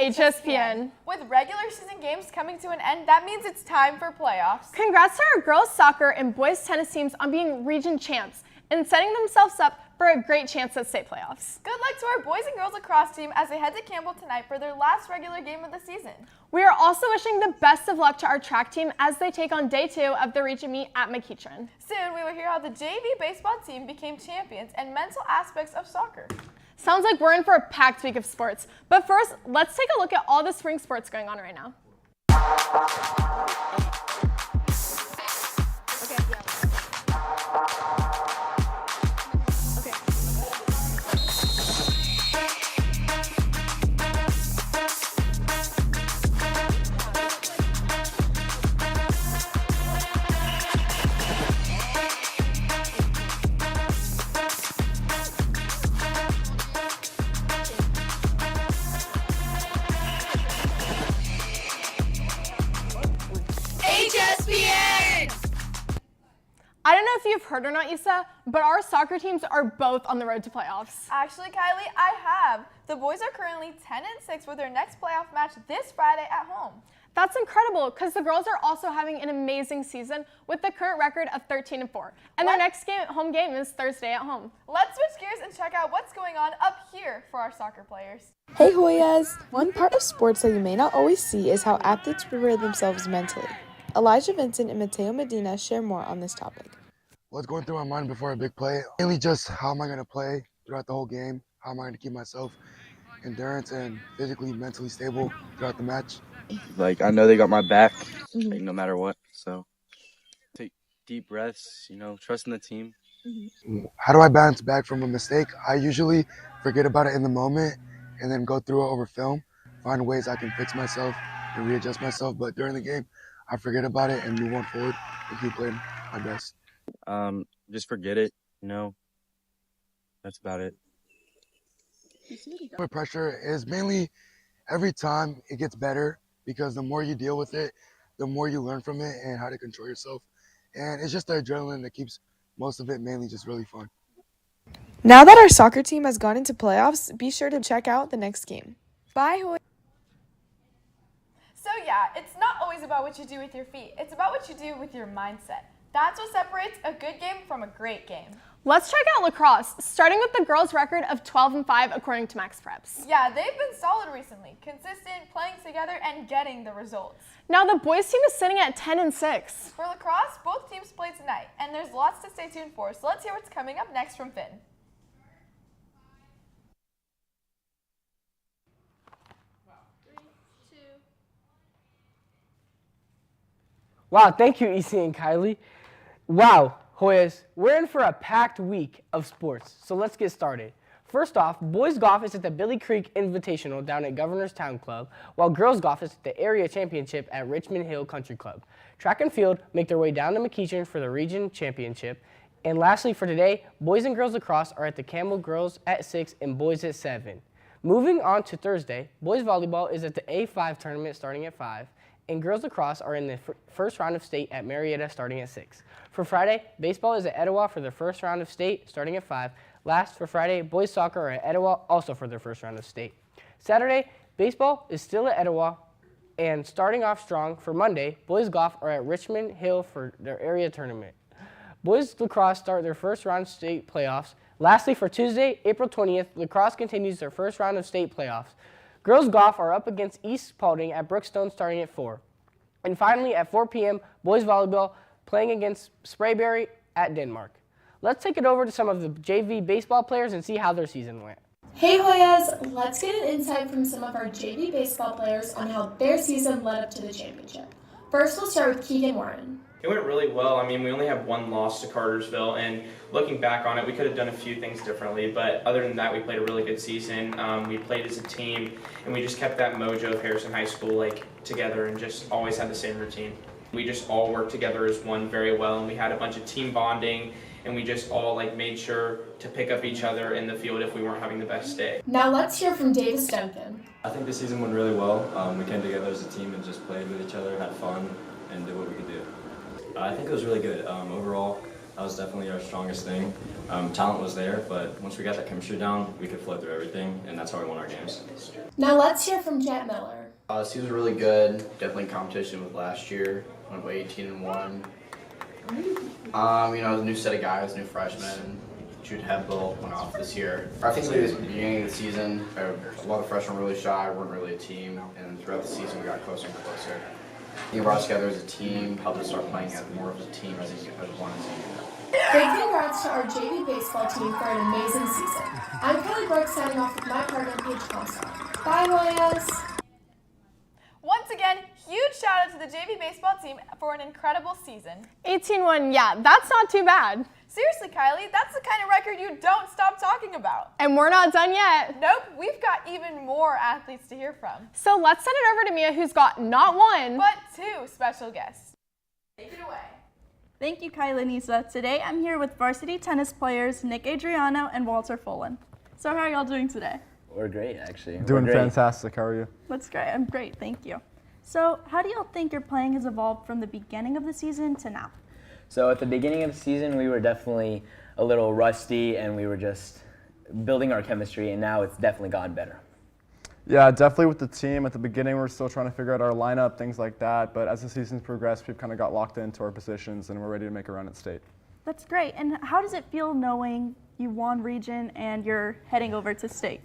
HSPN. With regular season games coming to an end, that means it's time for playoffs. Congrats to our girls soccer and boys tennis teams on being region champs and setting themselves up for a great chance at state playoffs. Good luck to our boys and girls lacrosse team as they head to Campbell tonight for their last regular game of the season. We are also wishing the best of luck to our track team as they take on day 2 of the region meet at McEachern. Soon, we will hear how the JV baseball team became champions and mental aspects of soccer. Sounds like we're in for a packed week of sports. But first, let's take a look at all the spring sports going on right now. HSPN! I don't know if you've heard or not, Issa, but our soccer teams are both on the road to playoffs. Actually, Kylie, I have. The boys are currently 10-6 with their next playoff match this Friday at home. That's incredible because the girls are also having an amazing season with the current record of 13-4. And their next home game is Thursday at home. Let's switch gears and check out what's going on up here for our soccer players. Hey Hoyas! One part of sports that you may not always see is how athletes prepare themselves mentally. Elijah Vincent and Mateo Medina share more on this topic. What's going through my mind before a big play? Mainly just how am I going to play throughout the whole game? How am I going to keep myself endurance and physically, mentally stable throughout the match? Like, I know they got my back, like, no matter what. So take deep breaths, trust in the team. How do I bounce back from a mistake? I usually forget about it in the moment and then go through it over film, find ways I can fix myself and readjust myself. But during the game, I forget about it and move on forward and keep playing my best. Just forget it, That's about it. My pressure is mainly every time it gets better because the more you deal with it, the more you learn from it and how to control yourself. And it's just the adrenaline that keeps most of it mainly just really fun. Now that our soccer team has gone into playoffs, be sure to check out the next game. Bye, Hoyas! So yeah, it's not always about what you do with your feet. It's about what you do with your mindset. That's what separates a good game from a great game. Let's check out lacrosse, starting with the girls' record of 12-5 according to Max Preps. Yeah, they've been solid recently, consistent, playing together, and getting the results. Now the boys' team is sitting at 10-6. For lacrosse, both teams play tonight, and there's lots to stay tuned for, so let's hear what's coming up next from Finn. Wow, thank you, EC and Kylie. Wow, Hoyas, we're in for a packed week of sports, so let's get started. First off, boys golf is at the Billy Creek Invitational down at Governor's Town Club, while girls golf is at the area championship at Richmond Hill Country Club. Track and field make their way down to McEachern for the region championship. And lastly for today, boys and girls lacrosse are at the Campbell girls at 6 and boys at 7. Moving on to Thursday, boys volleyball is at the A5 tournament starting at 5. And girls lacrosse are in the first round of state at Marietta starting at 6. For Friday, baseball is at Etowah for their first round of state starting at 5. Last for Friday, boys soccer are at Etowah also for their first round of state. Saturday, baseball is still at Etowah and starting off strong. For Monday, boys golf are at Richmond Hill for their area tournament. Boys lacrosse start their first round of state playoffs. Lastly for Tuesday, April 20th, lacrosse continues their first round of state playoffs. Girls golf are up against East Spalding at Brookstone starting at 4. And finally, at 4 p.m., boys volleyball playing against Sprayberry at Denmark. Let's take it over to some of the JV baseball players and see how their season went. Hey Hoyas, let's get an insight from some of our JV baseball players on how their season led up to the championship. First, we'll start with Keegan Warren. It went really well. I mean, we only have one loss to Cartersville, and looking back on it, we could have done a few things differently, but other than that, we played a really good season. We played as a team, and we just kept that mojo of Harrison High School together and just always had the same routine. We just all worked together as one very well, and we had a bunch of team bonding, and we just all made sure to pick up each other in the field if we weren't having the best day. Now let's hear from Davis Duncan. I think the season went really well. We came together as a team and just played with each other, had fun, and did what we could do. I think it was really good. Overall, That was definitely our strongest thing. Talent was there, but once we got that chemistry down, we could flow through everything, and that's how we won our games. Now let's hear from Jet Miller. This season was really good. Definitely in competition with last year. Went away 18-1. It was a new set of guys, new freshmen. Jude Hebel went off this year. I think at the beginning of the season, a lot of freshmen were really shy, weren't really a team, and throughout the season we got closer and closer. We brought us together as a team, helped us start playing as more of a team as one as a unit. Big congrats to our JV baseball team for an amazing season. I'm Kelly Brooks signing off with my partner, Paige Comstock. Bye, Hoyas! Once again, huge shout out to the JV baseball team for an incredible season. 18-1, yeah, that's not too bad. Seriously, Kylie, that's the kind of record you don't stop talking about. And we're not done yet. Nope, we've got even more athletes to hear from. So let's send it over to Mia, who's got not one, but two special guests. Take it away. Thank you, Kylie Nisa. Today I'm here with varsity tennis players Nick Adriano and Walter Folan. So how are y'all doing today? We're great, actually. Doing fantastic. How are you? That's great. I'm great. Thank you. So how do y'all think your playing has evolved from the beginning of the season to now? So at the beginning of the season, we were definitely a little rusty and we were just building our chemistry, and now it's definitely gotten better. Yeah, definitely with the team. At the beginning, we're still trying to figure out our lineup, things like that. But as the season's progressed, we've kind of got locked into our positions and we're ready to make a run at state. That's great. And how does it feel knowing you won region and you're heading over to state?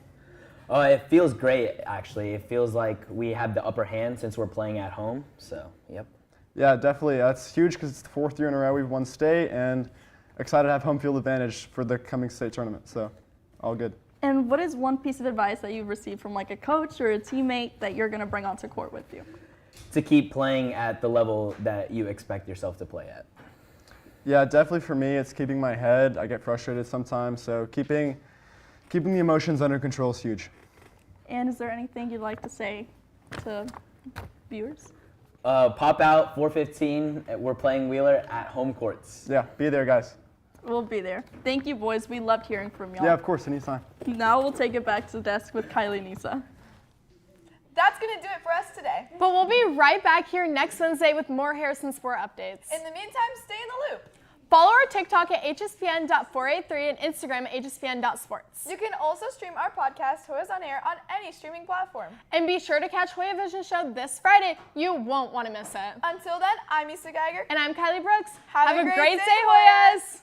Oh, it feels great, actually. It feels like we have the upper hand since we're playing at home, so, yep. Yeah, definitely. That's huge because it's the 4th year in a row we've won state, and excited to have home field advantage for the coming state tournament, so all good. And what is one piece of advice that you've received from like a coach or a teammate that you're going to bring onto court with you? To keep playing at the level that you expect yourself to play at. Yeah, definitely for me, it's keeping my head. I get frustrated sometimes, so keeping the emotions under control is huge. And is there anything you'd like to say to viewers? Pop out 4:15. We're playing Wheeler at home courts. Yeah, be there, guys. We'll be there. Thank you, boys. We loved hearing from y'all. Yeah, of course, anytime. Now we'll take it back to the desk with Kylie Nisa. That's going to do it for us today. But we'll be right back here next Wednesday with more Harrison Sport updates. In the meantime, stay in the loop. Follow our TikTok at hspn.483 and Instagram at hspn.sports. You can also stream our podcast, Hoyas on Air, on any streaming platform. And be sure to catch Hoya Vision Show this Friday. You won't want to miss it. Until then, I'm Issa Geiger. And I'm Kylie Brooks. Have a great day, Hoyas!